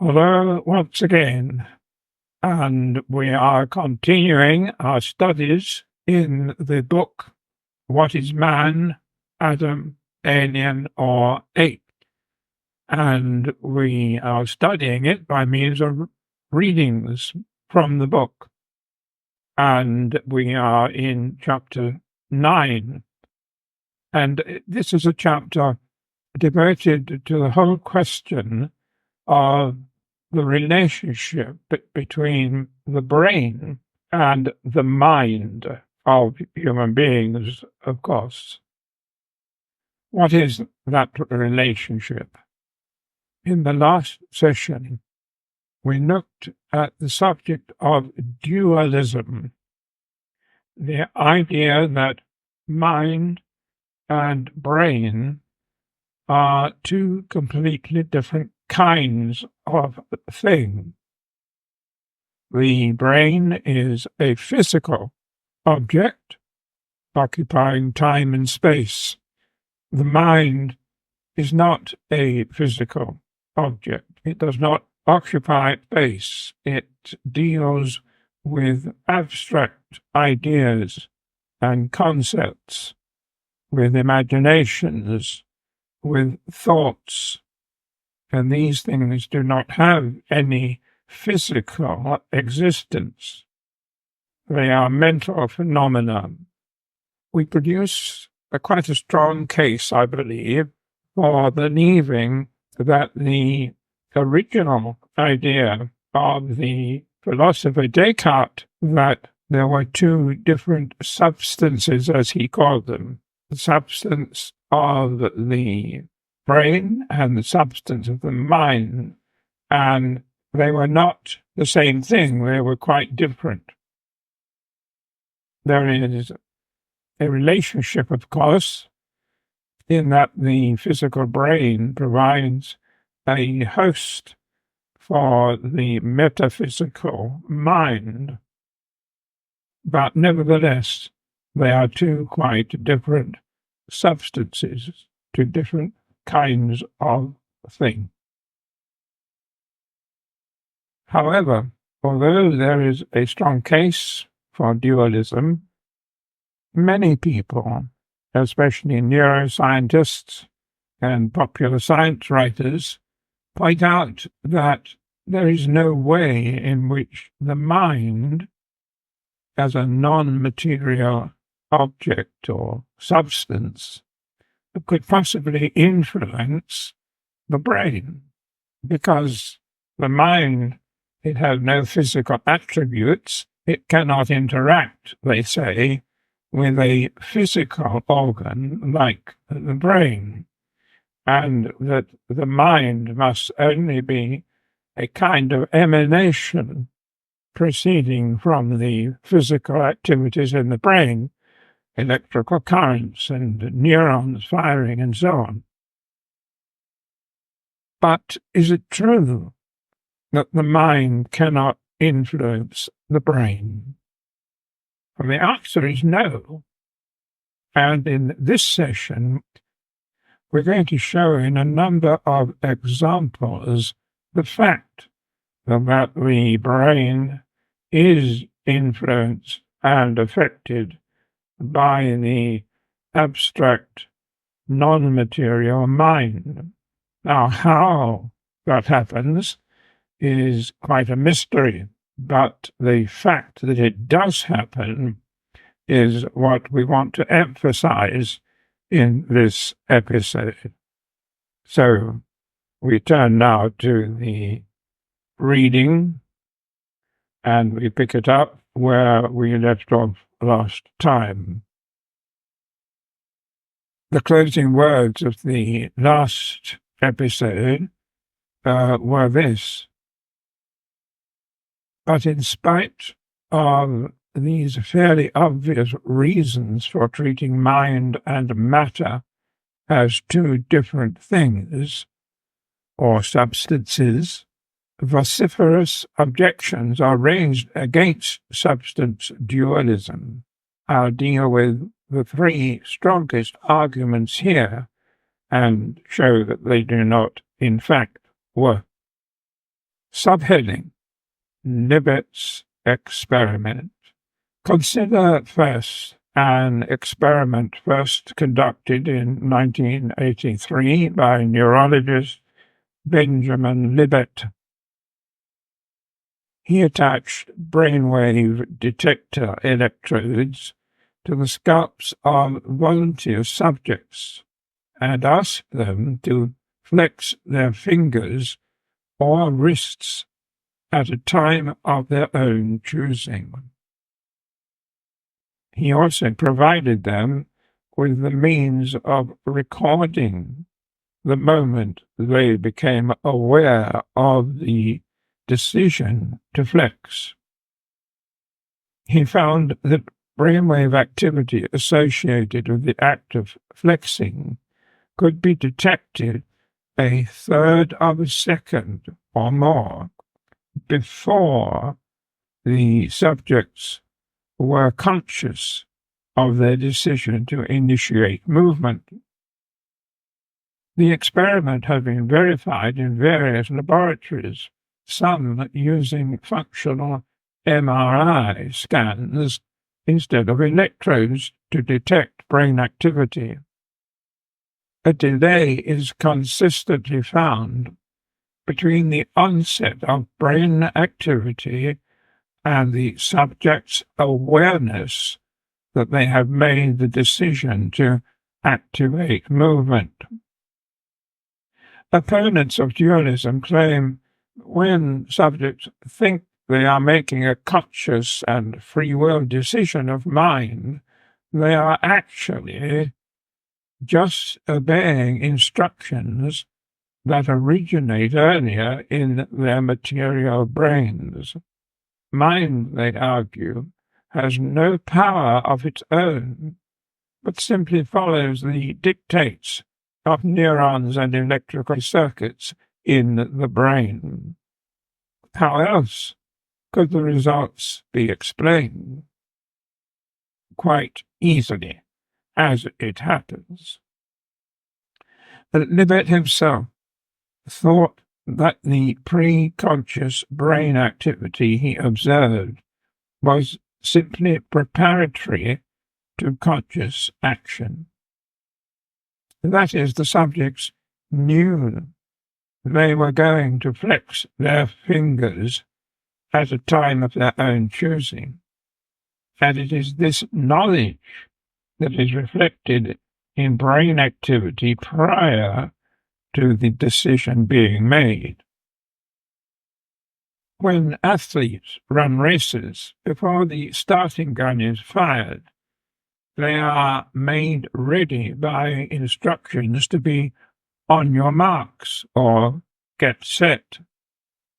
Hello once again, and we are continuing our studies in the book What is Man, Adam, Alien, or Ape? And we are studying it by means of readings from the book. And we are in chapter 9. And this is a chapter devoted to the whole question of the relationship between the brain and the mind of human beings, of course. What is that relationship? In the last session, we looked at the subject of dualism, the idea that mind and brain are two completely different kinds of thing. The brain is a physical object occupying time and space. The mind is not a physical object. It does not occupy space. It deals with abstract ideas and concepts, with imaginations, with thoughts. And these things do not have any physical existence. They are mental phenomena. We produce quite a strong case, I believe, for believing that the original idea of the philosopher Descartes, that there were two different substances, as he called them, the substance of the brain and the substance of the mind, and they were not the same thing. They were quite different. There is a relationship, of course, in that the physical brain provides a host for the metaphysical mind, but nevertheless, they are two quite different substances, two different kinds of thing. However, although there is a strong case for dualism, many people, especially neuroscientists and popular science writers, point out that there is no way in which the mind, as a non-material object or substance, could possibly influence the brain, because the mind, it has no physical attributes. It cannot interact, they say, with a physical organ like the brain, and that the mind must only be a kind of emanation proceeding from the physical activities in the brain, electrical currents and neurons firing and so on. But is it true that the mind cannot influence the brain? Well, the answer is no. And in this session, we're going to show in a number of examples the fact that the brain is influenced and affected by the abstract, non-material mind. Now, how that happens is quite a mystery, but the fact that it does happen is what we want to emphasize in this episode. So we turn now to the reading, and we pick it up where we left off last time. The closing words of the last episode were this: but in spite of these fairly obvious reasons for treating mind and matter as two different things or substances, vociferous objections are raised against substance dualism. I'll deal with the three strongest arguments here and show that they do not, in fact, work. Subheading: Libet's experiment. Consider first an experiment first conducted in 1983 by neurologist Benjamin Libet. He attached brainwave detector electrodes to the scalps of volunteer subjects and asked them to flex their fingers or wrists at a time of their own choosing. He also provided them with the means of recording the moment they became aware of the decision to flex. He found that brainwave activity associated with the act of flexing could be detected a third of a second or more before the subjects were conscious of their decision to initiate movement. The experiment has been verified in various laboratories, some using functional MRI scans instead of electrodes to detect brain activity. A delay is consistently found between the onset of brain activity and the subject's awareness that they have made the decision to activate movement. Opponents of dualism claim when subjects think they are making a conscious and free will decision of mind, they are actually just obeying instructions that originate earlier in their material brains. Mind, they argue, has no power of its own, but simply follows the dictates of neurons and electrical circuits in the brain. How else could the results be explained? Quite easily, as it happens. Libet himself thought that the pre-conscious brain activity he observed was simply preparatory to conscious action. That is, the subjects knew they were going to flex their fingers at a time of their own choosing, and it is this knowledge that is reflected in brain activity prior to the decision being made. When athletes run races, before the starting gun is fired, they are made ready by instructions to be on your marks or get set.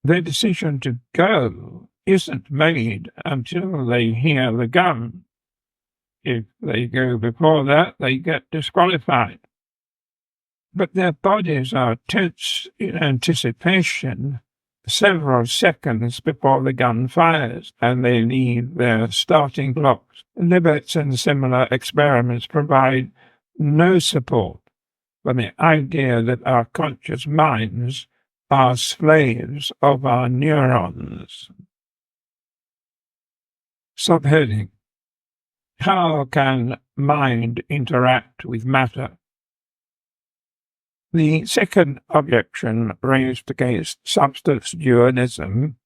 Their decision to go isn't made until they hear the gun. If they go before that, they get disqualified. But their bodies are tense in anticipation several seconds before the gun fires, and they leave their starting blocks. Libet's and similar experiments provide no support for the idea that our conscious minds are slaves of our neurons. Subheading: How can mind interact with matter? The second objection raised against substance dualism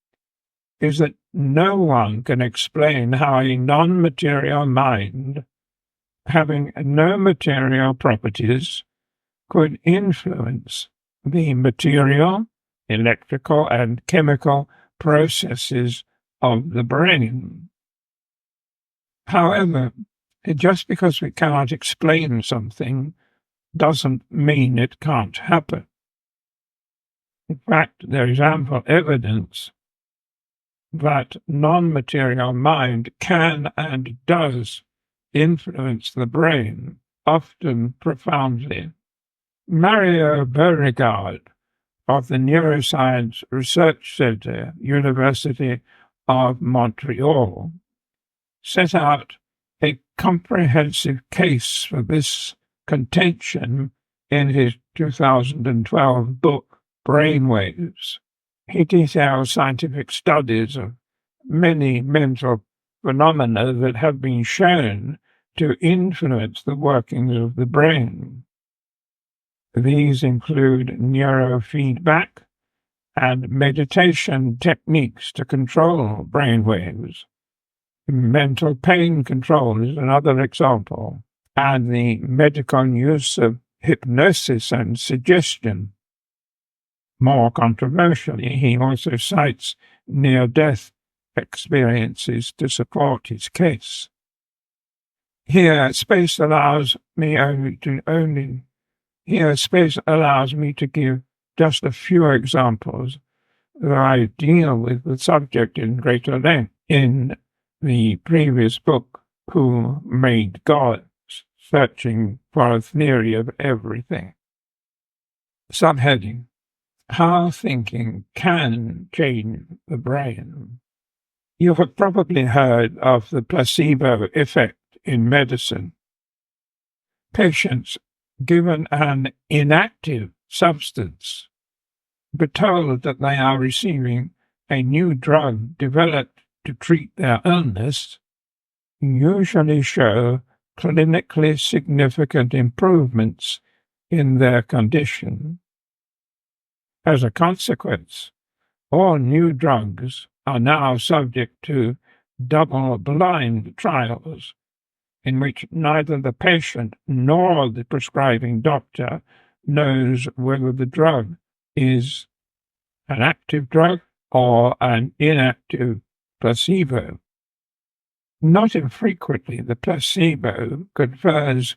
is that no one can explain how a non-material mind, having no material properties, could influence the material, electrical, and chemical processes of the brain. However, just because we cannot explain something doesn't mean it can't happen. In fact, there is ample evidence that non-material mind can and does influence the brain, often profoundly. Mario Beauregard of the Neuroscience Research Center, University of Montreal, set out a comprehensive case for this contention in his 2012 book, Brainwaves. He details scientific studies of many mental phenomena that have been shown to influence the workings of the brain. These include neurofeedback and meditation techniques to control brain waves. Mental pain control is another example, and the medical use of hypnosis and suggestion. More controversially, he also cites near-death experiences to support his case. Here, space allows me to give just a few examples, though I deal with the subject in greater length in the previous book, Who Made God? Searching for a Theory of Everything. Subheading: How thinking can change the brain. You have probably heard of the placebo effect in medicine. Patients given an inactive substance but told that they are receiving a new drug developed to treat their illness usually show clinically significant improvements in their condition. As a consequence, all new drugs are now subject to double-blind trials in which neither the patient nor the prescribing doctor knows whether the drug is an active drug or an inactive placebo. Not infrequently, the placebo confers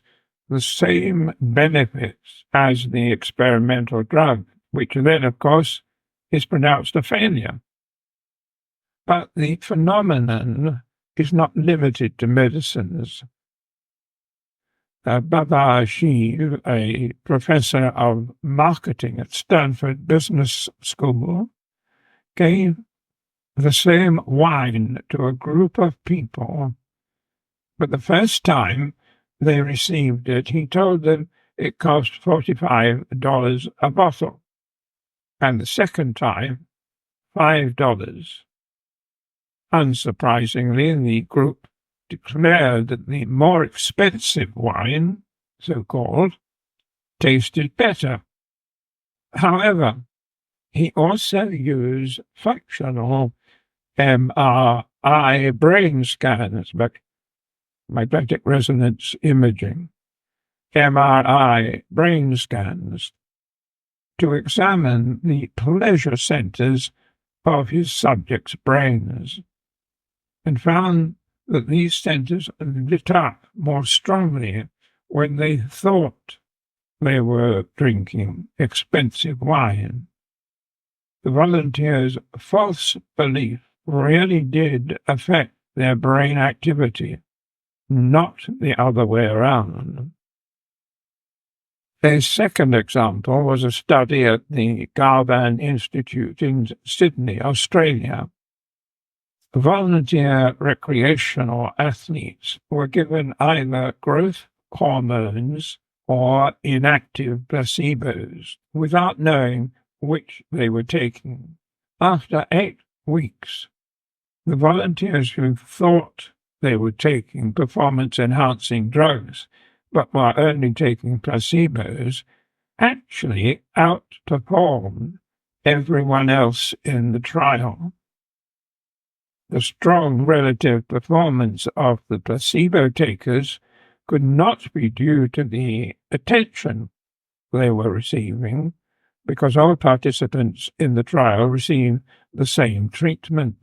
the same benefits as the experimental drug, which then, of course, is pronounced a failure. But the phenomenon is not limited to medicines. Baba Shiv, a professor of marketing at Stanford Business School, gave the same wine to a group of people, but the first time they received it, he told them it cost $45 a bottle, and the second time, $5. Unsurprisingly, the group declared that the more expensive wine, so-called, tasted better. However, he also used functional MRI brain scans, magnetic resonance imaging, MRI brain scans, to examine the pleasure centers of his subjects' brains, and found that these centers lit up more strongly when they thought they were drinking expensive wine. The volunteers' false belief really did affect their brain activity, not the other way around. A second example was a study at the Garvan Institute in Sydney, Australia. Volunteer recreational athletes were given either growth hormones or inactive placebos without knowing which they were taking. After 8 weeks, the volunteers who thought they were taking performance-enhancing drugs but were only taking placebos actually outperformed everyone else in the trial. The strong relative performance of the placebo takers could not be due to the attention they were receiving, because all participants in the trial received the same treatment.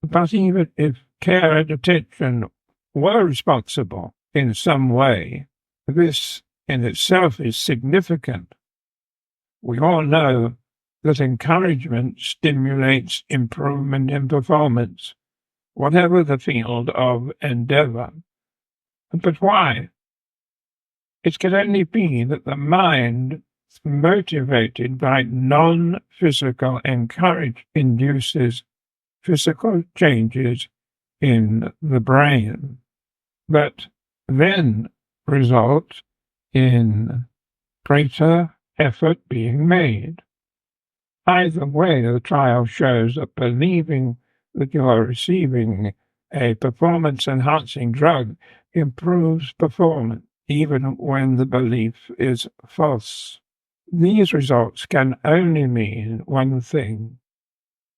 But even if care and attention were responsible in some way, this in itself is significant. We all know that encouragement stimulates improvement in performance, whatever the field of endeavor. But why? It can only be that the mind, motivated by non-physical encouragement, induces physical changes in the brain, that then result in greater effort being made. Either way, the trial shows that believing that you are receiving a performance-enhancing drug improves performance, even when the belief is false. These results can only mean one thing: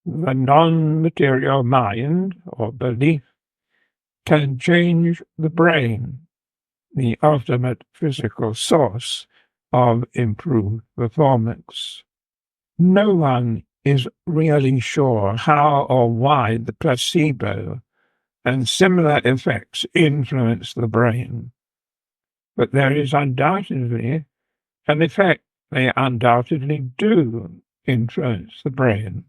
the non-material mind, or belief, can change the brain, the ultimate physical source of improved performance. No one is really sure how or why the placebo and similar effects influence the brain, but there is undoubtedly an effect. They undoubtedly do influence the brain.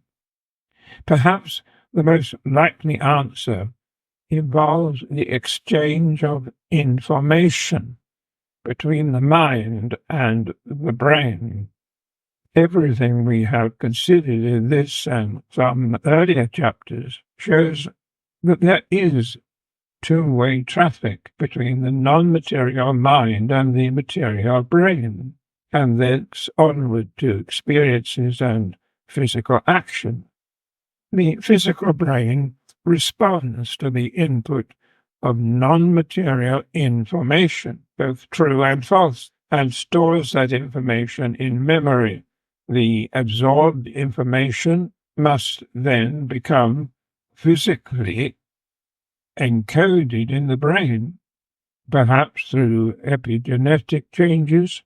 Perhaps the most likely answer involves the exchange of information between the mind and the brain. Everything we have considered in this and some earlier chapters shows that there is two-way traffic between the non-material mind and the material brain, and thence onward to experiences and physical action. The physical brain responds to the input of non-material information, both true and false, and stores that information in memory. The absorbed information must then become physically encoded in the brain, perhaps through epigenetic changes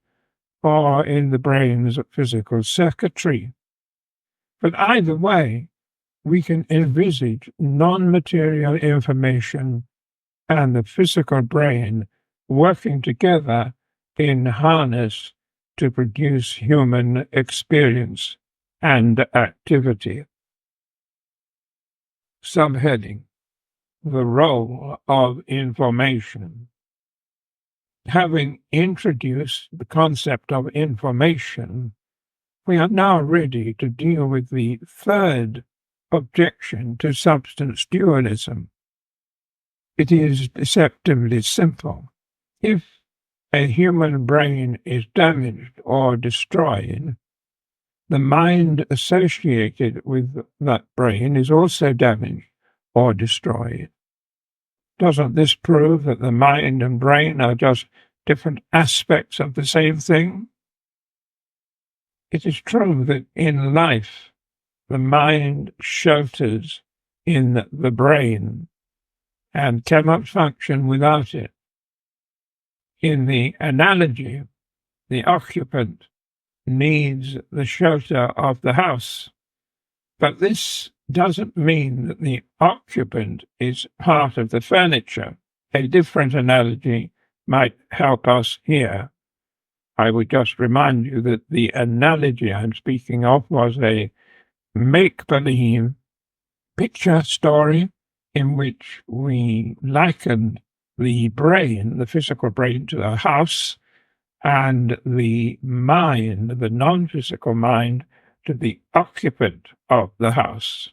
or in the brain's physical circuitry. But either way, we can envisage non-material information and the physical brain working together in harness to produce human experience and activity. Subheading: the role of information. Having introduced the concept of information, we are now ready to deal with the third objection to substance dualism. It is deceptively simple. If a human brain is damaged or destroyed, the mind associated with that brain is also damaged or destroyed. Doesn't this prove that the mind and brain are just different aspects of the same thing? It is true that in life, the mind shelters in the brain and cannot function without it. In the analogy, the occupant needs the shelter of the house, but this doesn't mean that the occupant is part of the furniture. A different analogy might help us here. I would just remind you that the analogy I'm speaking of was a make-believe picture story in which we likened the brain, the physical brain, to a house, and the mind, the non-physical mind, to the occupant of the house.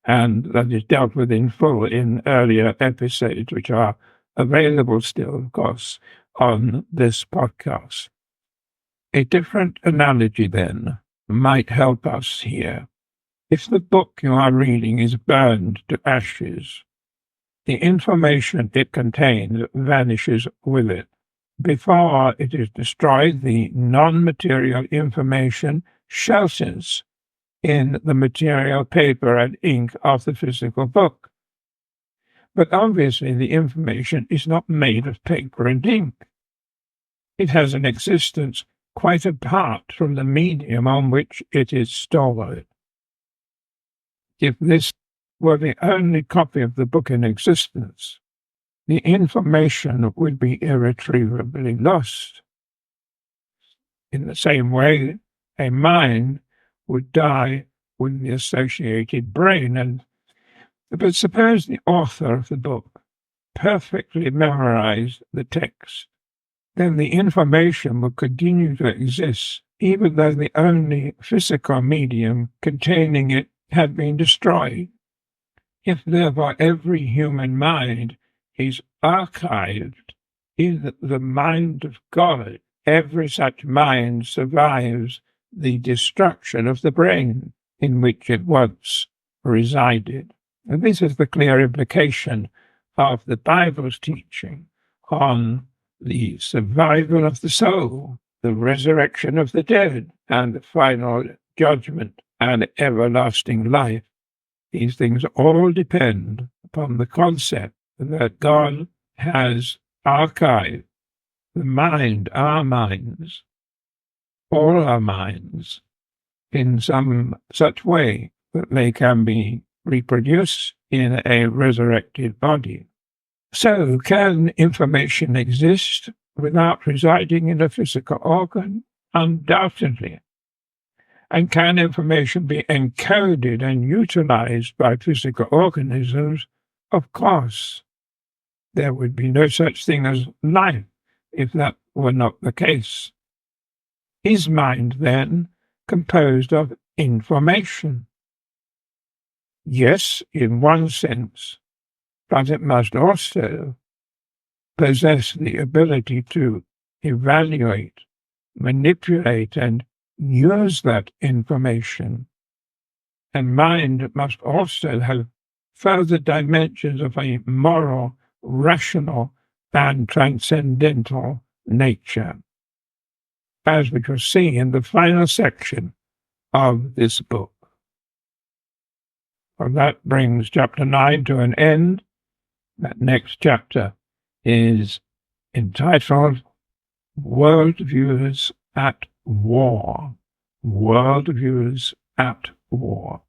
And that is dealt with in full in earlier episodes, which are available still, of course, on this podcast. A different analogy, then, might help us here. If the book you are reading is burned to ashes, the information it contains vanishes with it. Before it is destroyed, the non-material information shelters in the material paper and ink of the physical book. But obviously the information is not made of paper and ink. It has an existence quite apart from the medium on which it is stored. If this were the only copy of the book in existence, the information would be irretrievably lost. In the same way, a mind would die with the associated brain. But suppose the author of the book perfectly memorized the text, then the information would continue to exist, even though the only physical medium containing it had been destroyed. If therefore every human mind is archived in the mind of God, every such mind survives the destruction of the brain in which it once resided. And this is the clear implication of the Bible's teaching on the survival of the soul, the resurrection of the dead, and the final judgment and everlasting life. These things all depend upon the concept that God has archived the mind, our minds, all our minds, in some such way that they can be reproduced in a resurrected body. So, can information exist without residing in a physical organ? Undoubtedly. And can information be encoded and utilized by physical organisms? Of course. There would be no such thing as life if that were not the case. Is mind, then, composed of information? Yes, in one sense, but it must also possess the ability to evaluate, manipulate, and use that information. And mind must also have further dimensions of a moral, rational, and transcendental nature, as we shall see in the final section of this book. Well, that brings chapter 9 to an end. That next chapter is entitled Worldviews at War. Worldviews at War.